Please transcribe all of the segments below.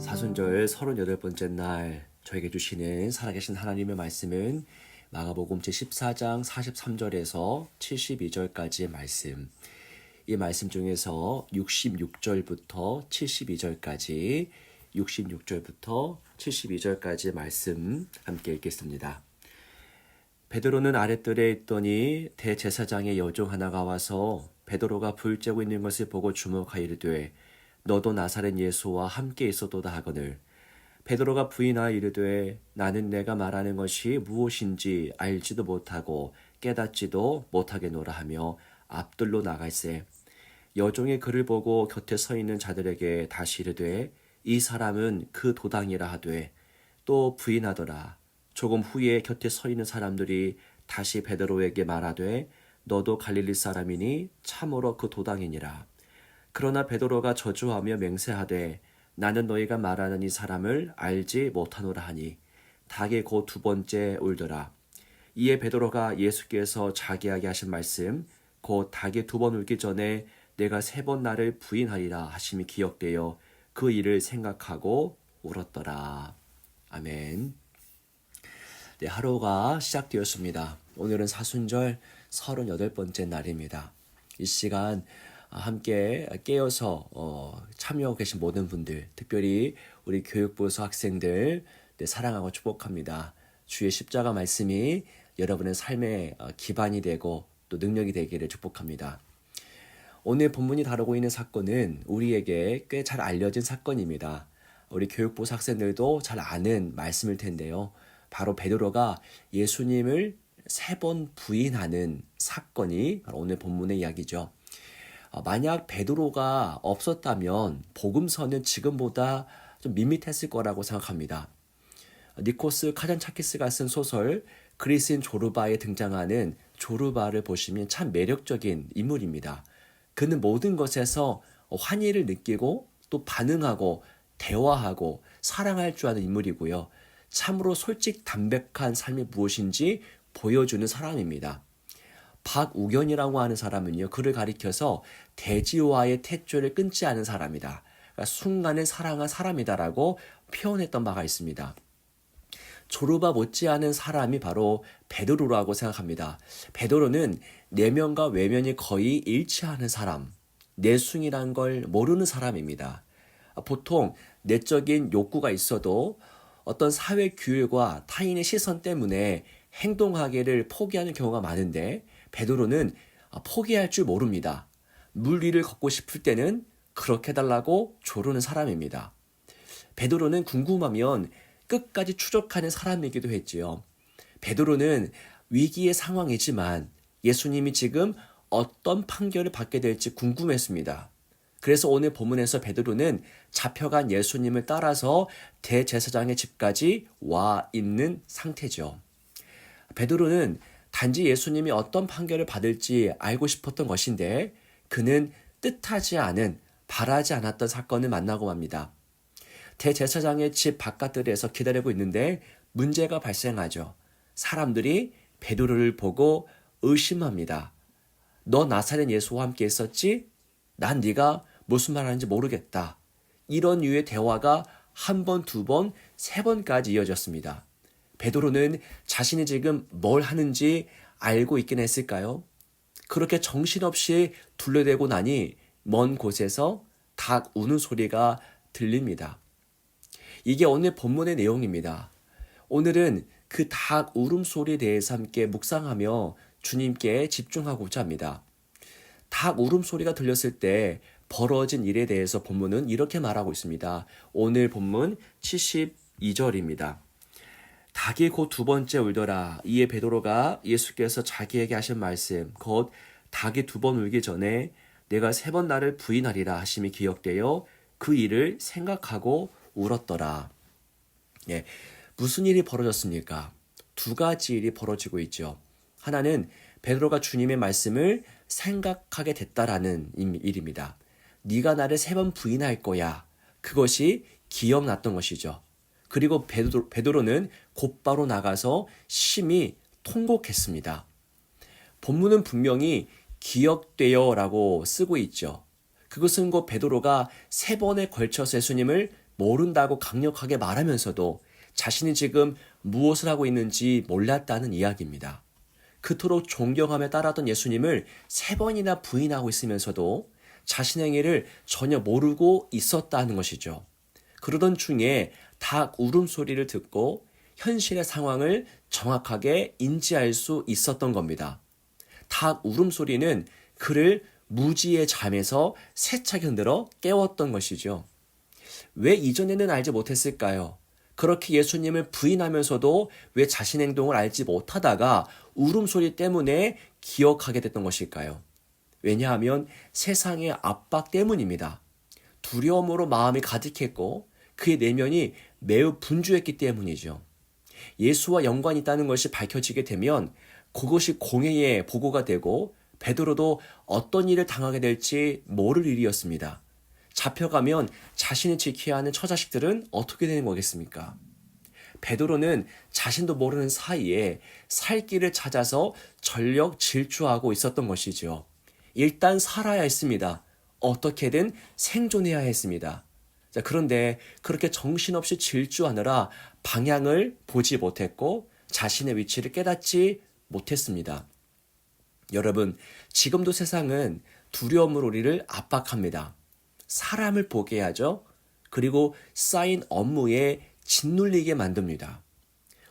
사순절 38번째 날 저에게 주시는 살아계신 하나님의 말씀은 마가복음 제14장 43절에서 72절까지의 말씀. 이 말씀 중에서 66절부터 72절까지 66절부터 72절까지의 말씀 함께 읽겠습니다. 베드로는 아랫뜰에 있더니 대제사장의 여종 하나가 와서 베드로가 불 쬐고 있는 것을 보고 주목하여 이르되 너도 나사렛 예수와 함께 있었도다 하거늘 베드로가 부인하여 이르되 나는 내가 말하는 것이 무엇인지 알지도 못하고 깨닫지도 못하겠노라 하며 앞뜰로 나갈새 여종의 그를 보고 곁에 서 있는 자들에게 다시 이르되 이 사람은 그 도당이라 하되 또 부인하더라. 조금 후에 곁에 서 있는 사람들이 다시 베드로에게 말하되 너도 갈릴리 사람이니 참으로 그 도당이니라. 그러나 베드로가 저주하며 맹세하되 나는 너희가 말하는 이 사람을 알지 못하노라 하니 닭이 곧 두 번째 울더라. 이에 베드로가 예수께서 자기에게 하신 말씀 곧 닭이 두 번 울기 전에 내가 세 번 나를 부인하리라 하심이 기억되어 그 일을 생각하고 울었더라. 아멘. 네, 하루가 시작되었습니다. 오늘은 사순절 38번째 날입니다. 이 시간 함께 깨어서 참여하고 계신 모든 분들, 특별히 우리 교육부서 학생들 사랑하고 축복합니다. 주의 십자가 말씀이 여러분의 삶의 기반이 되고 또 능력이 되기를 축복합니다. 오늘 본문이 다루고 있는 사건은 우리에게 꽤 잘 알려진 사건입니다. 우리 교육부서 학생들도 잘 아는 말씀일 텐데요. 바로 베드로가 예수님을 3번 부인하는 사건이 바로 오늘 본문의 이야기죠. 만약 베드로가 없었다면 복음서는 지금보다 좀 밋밋했을 거라고 생각합니다. 니코스 카잔차키스가 쓴 소설 그리스인 조르바에 등장하는 조르바를 보시면 참 매력적인 인물입니다. 그는 모든 것에서 환희를 느끼고 또 반응하고 대화하고 사랑할 줄 아는 인물이고요. 참으로 솔직 담백한 삶이 무엇인지 보여주는 사람입니다. 박우견이라고 하는 사람은요, 그를 가리켜서 돼지와의 태조를 끊지 않은 사람이다. 그러니까 순간을 사랑한 사람이다라고 표현했던 바가 있습니다. 조르바 못지않은 사람이 바로 베드로라고 생각합니다. 베드로는 내면과 외면이 거의 일치하는 사람, 내숭이란 걸 모르는 사람입니다. 보통 내적인 욕구가 있어도 어떤 사회 규율과 타인의 시선 때문에 행동하기를 포기하는 경우가 많은데 베드로는 포기할 줄 모릅니다. 물 위를 걷고 싶을 때는 그렇게 해달라고 조르는 사람입니다. 베드로는 궁금하면 끝까지 추적하는 사람이기도 했지요. 베드로는 위기의 상황이지만 예수님이 지금 어떤 판결을 받게 될지 궁금했습니다. 그래서 오늘 본문에서 베드로는 잡혀간 예수님을 따라서 대제사장의 집까지 와 있는 상태죠. 베드로는 단지 예수님이 어떤 판결을 받을지 알고 싶었던 것인데 그는 뜻하지 않은, 바라지 않았던 사건을 만나고 맙니다. 대제사장의 집 바깥들에서 기다리고 있는데 문제가 발생하죠. 사람들이 베드로를 보고 의심합니다. 너 나사렛 예수와 함께 있었지? 난 네가 무슨 말하는지 모르겠다. 이런 류의 대화가 한 번, 두 번, 세 번까지 이어졌습니다. 베드로는 자신이 지금 뭘 하는지 알고 있긴 했을까요? 그렇게 정신없이 둘러대고 나니 먼 곳에서 닭 우는 소리가 들립니다. 이게 오늘 본문의 내용입니다. 오늘은 그 닭 울음소리에 대해서 함께 묵상하며 주님께 집중하고자 합니다. 닭 울음소리가 들렸을 때 벌어진 일에 대해서 본문은 이렇게 말하고 있습니다. 오늘 본문 72절입니다. 닭이 곧 두 번째 울더라. 이에 베드로가 예수께서 자기에게 하신 말씀 곧 닭이 두 번 울기 전에 내가 세 번 나를 부인하리라 하심이 기억되어 그 일을 생각하고 울었더라. 예, 무슨 일이 벌어졌습니까? 두 가지 일이 벌어지고 있죠. 하나는 베드로가 주님의 말씀을 생각하게 됐다라는 일입니다. 네가 나를 3번 부인할 거야. 그것이 기억났던 것이죠. 그리고 베드로는 곧바로 나가서 심히 통곡했습니다. 본문은 분명히 기억되어라고 쓰고 있죠. 그것은 곧 베드로가 3번에 걸쳐서 예수님을 모른다고 강력하게 말하면서도 자신이 지금 무엇을 하고 있는지 몰랐다는 이야기입니다. 그토록 존경하며 따랐던 예수님을 3번이나 부인하고 있으면서도 자신의 행위를 전혀 모르고 있었다는 것이죠. 그러던 중에 닭 울음소리를 듣고 현실의 상황을 정확하게 인지할 수 있었던 겁니다. 닭 울음소리는 그를 무지의 잠에서 세차게 흔들어 깨웠던 것이죠. 왜 이전에는 알지 못했을까요? 그렇게 예수님을 부인하면서도 왜 자신의 행동을 알지 못하다가 울음소리 때문에 기억하게 됐던 것일까요? 왜냐하면 세상의 압박 때문입니다. 두려움으로 마음이 가득했고 그의 내면이 매우 분주했기 때문이죠. 예수와 연관이 있다는 것이 밝혀지게 되면 그것이 공회의 보고가 되고 베드로도 어떤 일을 당하게 될지 모를 일이었습니다. 잡혀가면 자신이 지켜야 하는 처자식들은 어떻게 되는 거겠습니까? 베드로는 자신도 모르는 사이에 살 길을 찾아서 전력 질주하고 있었던 것이죠. 일단 살아야 했습니다. 어떻게든 생존해야 했습니다. 자, 그런데 그렇게 정신없이 질주하느라 방향을 보지 못했고 자신의 위치를 깨닫지 못했습니다. 여러분, 지금도 세상은 두려움으로 우리를 압박합니다. 사람을 보게 하죠. 그리고 쌓인 업무에 짓눌리게 만듭니다.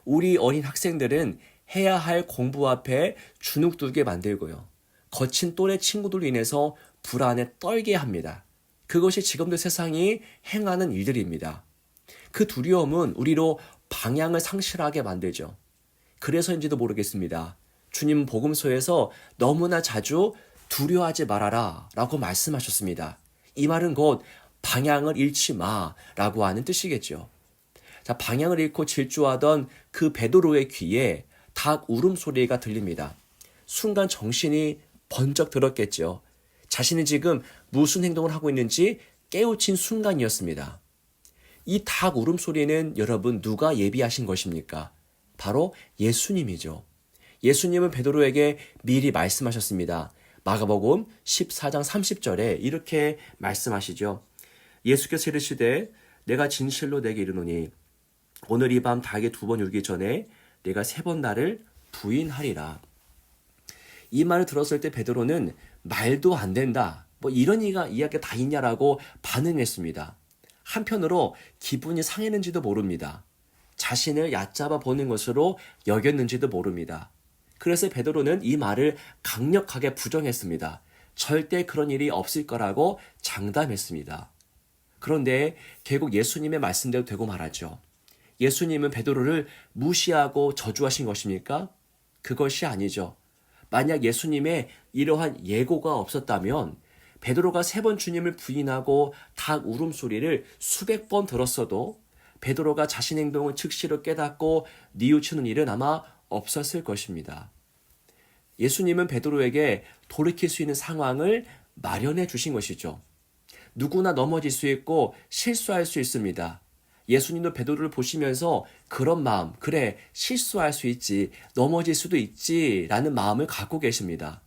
우리 어린 학생들은 해야 할 공부 앞에 주눅들게 만들고요. 거친 또래 친구들로 인해서 불안에 떨게 합니다. 그것이 지금도 세상이 행하는 일들입니다. 그 두려움은 우리로 방향을 상실하게 만들죠. 그래서인지도 모르겠습니다. 주님 복음서에서 너무나 자주 두려워하지 말아라 라고 말씀하셨습니다. 이 말은 곧 방향을 잃지 마라고 하는 뜻이겠죠. 자, 방향을 잃고 질주하던 그 베드로의 귀에 닭 울음소리가 들립니다. 순간 정신이 번쩍 들었겠죠. 자신이 지금 무슨 행동을 하고 있는지 깨우친 순간이었습니다. 이 닭 울음소리는 여러분 누가 예비하신 것입니까? 바로 예수님이죠. 예수님은 베드로에게 미리 말씀하셨습니다. 마가복음 14장 30절에 이렇게 말씀하시죠. 예수께서 이르시되 내가 진실로 내게 이르노니 오늘 이 밤 닭이 2번 울기 전에 내가 3번 나를 부인하리라. 이 말을 들었을 때 베드로는 말도 안 된다. 뭐 이런 이야기가 다 있냐라고 반응했습니다. 한편으로 기분이 상했는지도 모릅니다. 자신을 얕잡아 보는 것으로 여겼는지도 모릅니다. 그래서 베드로는 이 말을 강력하게 부정했습니다. 절대 그런 일이 없을 거라고 장담했습니다. 그런데 결국 예수님의 말씀대로 되고 말하죠. 예수님은 베드로를 무시하고 저주하신 것입니까? 그것이 아니죠. 만약 예수님의 이러한 예고가 없었다면 베드로가 3번 주님을 부인하고 닭 울음소리를 수백 번 들었어도 베드로가 자신 행동을 즉시로 깨닫고 뉘우치는 일은 아마 없었을 것입니다. 예수님은 베드로에게 돌이킬 수 있는 상황을 마련해 주신 것이죠. 누구나 넘어질 수 있고 실수할 수 있습니다. 예수님도 베드로를 보시면서 그런 마음, 그래 실수할 수 있지, 넘어질 수도 있지 라는 마음을 갖고 계십니다.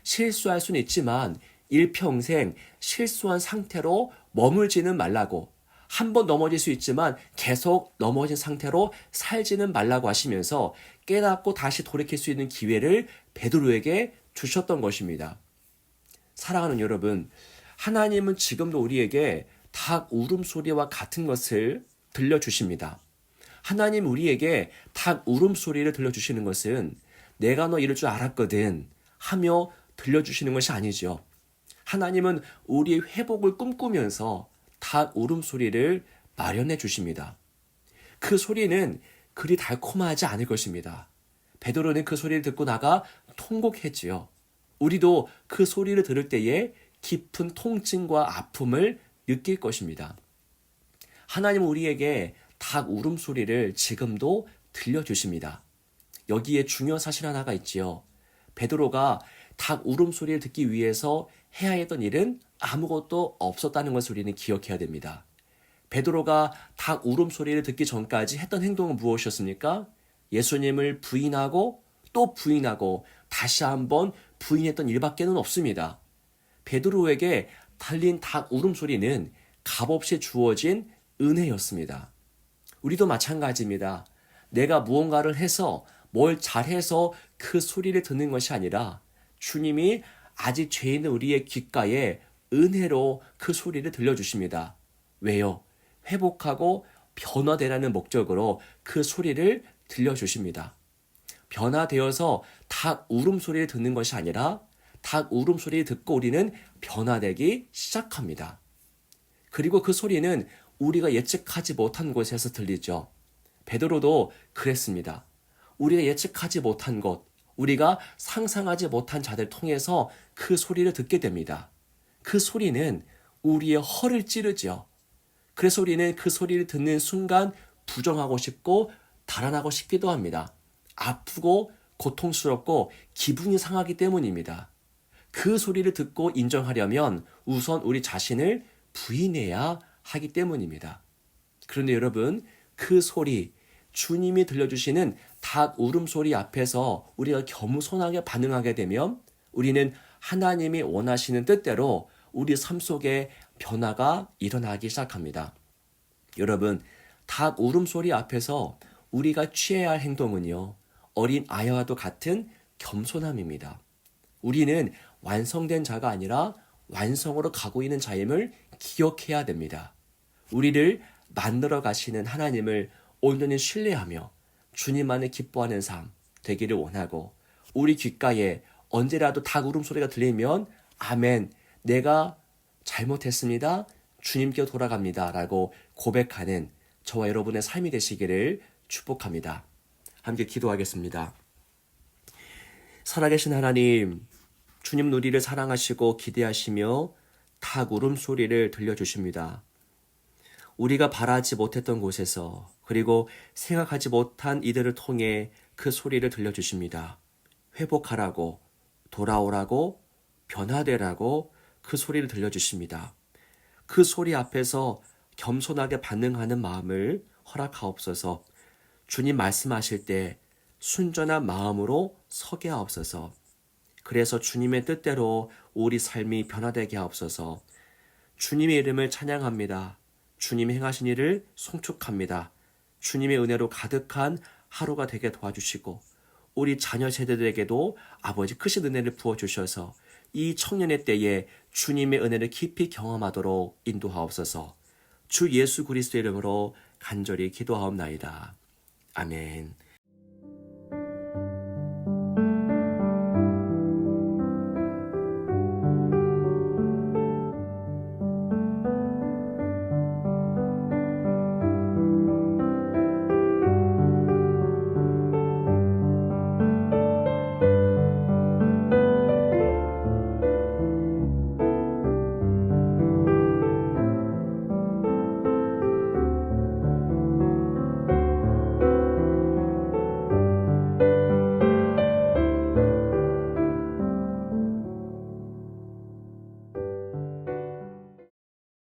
실수할 수는 있지만 일평생 실수한 상태로 머물지는 말라고, 한 번 넘어질 수 있지만 계속 넘어진 상태로 살지는 말라고 하시면서 깨닫고 다시 돌이킬 수 있는 기회를 베드로에게 주셨던 것입니다. 사랑하는 여러분, 하나님은 지금도 우리에게 닭 울음소리와 같은 것을 들려주십니다. 하나님 우리에게 닭 울음소리를 들려주시는 것은 내가 너 이럴 줄 알았거든 하며 들려주시는 것이 아니죠. 하나님은 우리의 회복을 꿈꾸면서 닭 울음소리를 마련해 주십니다. 그 소리는 그리 달콤하지 않을 것입니다. 베드로는 그 소리를 듣고 나가 통곡했지요. 우리도 그 소리를 들을 때에 깊은 통증과 아픔을 느낄 것입니다. 하나님은 우리에게 닭 울음소리를 지금도 들려주십니다. 여기에 중요한 사실 하나가 있지요. 베드로가 닭 울음소리를 듣기 위해서 해야 했던 일은 아무것도 없었다는 것을 우리는 기억해야 됩니다. 베드로가 닭 울음소리를 듣기 전까지 했던 행동은 무엇이었습니까? 예수님을 부인하고 또 부인하고 다시 한번 부인했던 일밖에는 없습니다. 베드로에게 달린 닭 울음소리는 값없이 주어진 은혜였습니다. 우리도 마찬가지입니다. 내가 무언가를 해서 뭘 잘해서 그 소리를 듣는 것이 아니라 주님이 아직 죄 있는 우리의 귓가에 은혜로 그 소리를 들려주십니다. 왜요? 회복하고 변화되라는 목적으로 그 소리를 들려주십니다. 변화되어서 닭 울음소리를 듣는 것이 아니라 닭 울음소리를 듣고 우리는 변화되기 시작합니다. 그리고 그 소리는 우리가 예측하지 못한 곳에서 들리죠. 베드로도 그랬습니다. 우리가 예측하지 못한 곳, 우리가 상상하지 못한 자들 통해서 그 소리를 듣게 됩니다. 그 소리는 우리의 허를 찌르죠. 그래서 우리는 그 소리를 듣는 순간 부정하고 싶고 달아나고 싶기도 합니다. 아프고 고통스럽고 기분이 상하기 때문입니다. 그 소리를 듣고 인정하려면 우선 우리 자신을 부인해야 하기 때문입니다. 그런데 여러분, 그 소리, 주님이 들려주시는 닭 울음소리 앞에서 우리가 겸손하게 반응하게 되면 우리는 하나님이 원하시는 뜻대로 우리 삶 속에 변화가 일어나기 시작합니다. 여러분, 닭 울음소리 앞에서 우리가 취해야 할 행동은요, 어린 아이와도 같은 겸손함입니다. 우리는 완성된 자가 아니라 완성으로 가고 있는 자임을 기억해야 됩니다. 우리를 만들어 가시는 하나님을 온전히 신뢰하며 주님만을 기뻐하는 삶 되기를 원하고, 우리 귓가에 언제라도 닭 울음소리가 들리면 아멘, 내가 잘못했습니다, 주님께 돌아갑니다 라고 고백하는 저와 여러분의 삶이 되시기를 축복합니다. 함께 기도하겠습니다. 살아계신 하나님, 주님 우리를 사랑하시고 기대하시며 닭 울음소리를 들려주십니다. 우리가 바라지 못했던 곳에서, 그리고 생각하지 못한 이들을 통해 그 소리를 들려주십니다. 회복하라고, 돌아오라고, 변화되라고 그 소리를 들려주십니다. 그 소리 앞에서 겸손하게 반응하는 마음을 허락하옵소서. 주님 말씀하실 때 순전한 마음으로 서게 하옵소서. 그래서 주님의 뜻대로 우리 삶이 변화되게 하옵소서. 주님의 이름을 찬양합니다. 주님이 행하신 일을 송축합니다. 주님의 은혜로 가득한 하루가 되게 도와주시고, 우리 자녀 세대들에게도 아버지 크신 은혜를 부어주셔서 이 청년의 때에 주님의 은혜를 깊이 경험하도록 인도하옵소서. 주 예수 그리스도의 이름으로 간절히 기도하옵나이다. 아멘.